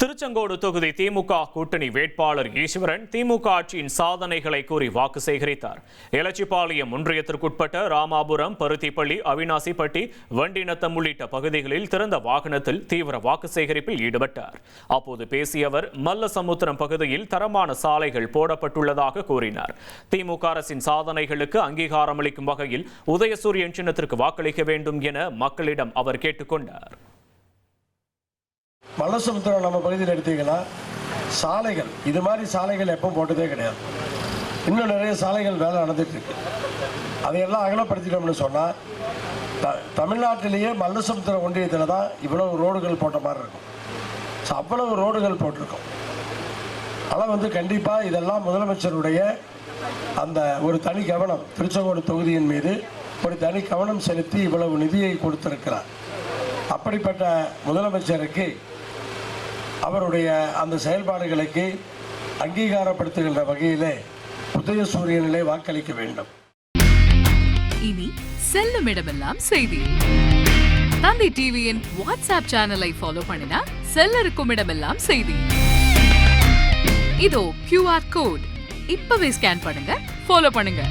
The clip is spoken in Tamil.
திருச்செங்கோடு தொகுதி திமுக கூட்டணி வேட்பாளர் ஈஸ்வரன் திமுக ஆட்சியின் சாதனைகளை கூறி வாக்கு சேகரித்தார். எலச்சிபாளையம் ஒன்றியத்திற்குட்பட்ட ராமாபுரம், பருத்திப்பள்ளி, அவினாசிப்பட்டி, வண்டிநத்தம் உள்ளிட்ட பகுதிகளில் திறந்த வாகனத்தில் தீவிர வாக்கு சேகரிப்பில் ஈடுபட்டார். அப்போது பேசிய அவர் மல்லசமுத்திரம் பகுதியில் தரமான சாலைகள் போடப்பட்டுள்ளதாக கூறினார். திமுக அரசின் சாதனைகளுக்கு அங்கீகாரம் அளிக்கும் வகையில் உதயசூரியன் சின்னத்திற்கு வாக்களிக்க வேண்டும் என மக்களிடம் அவர் கேட்டுக்கொண்டார். மல்லசமுத்திரம் நம்ம பகுதியில் எடுத்தீங்கன்னா சாலைகள் இது மாதிரி சாலைகள் எப்பவும் போட்டதே கிடையாது. இன்னும் நிறைய சாலைகள் வேலை நடந்துட்டு இருக்கு. அதையெல்லாம் அகலப்படுத்திட்டோம்னு சொன்னால் தமிழ்நாட்டிலேயே மல்லசமுத்திரம் ஒன்றியத்தில் தான் இவ்வளவு ரோடுகள் போட்ட மாதிரி இருக்கும். அவ்வளவு ரோடுகள் போட்டிருக்கோம். ஆனால் கண்டிப்பாக இதெல்லாம் முதலமைச்சருடைய அந்த ஒரு தனி கவனம், திருச்செங்கோடு தொகுதியின் மீது ஒரு தனி கவனம் செலுத்தி இவ்வளவு நிதியை கொடுத்திருக்கிறார். அப்படிப்பட்ட முதலமைச்சருக்கு அவருடைய அந்த செயல்பாடுகளுக்கு அங்கீகாரப்படுத்துகின்ற வகையிலே உதயசூரியனிலே வாக்களிக்க வேண்டும். இனி செல்லும் இடமெல்லாம் செய்தி. தந்தை டிவியின் வாட்ஸ்அப் சேனலை ஃபாலோ பண்ணினா செல்ல இருக்கும் இடமெல்லாம் செய்தி. இதோ QR கோட் இப்பவே ஸ்கேன் பண்ணுங்க, ஃபாலோ பண்ணுங்க.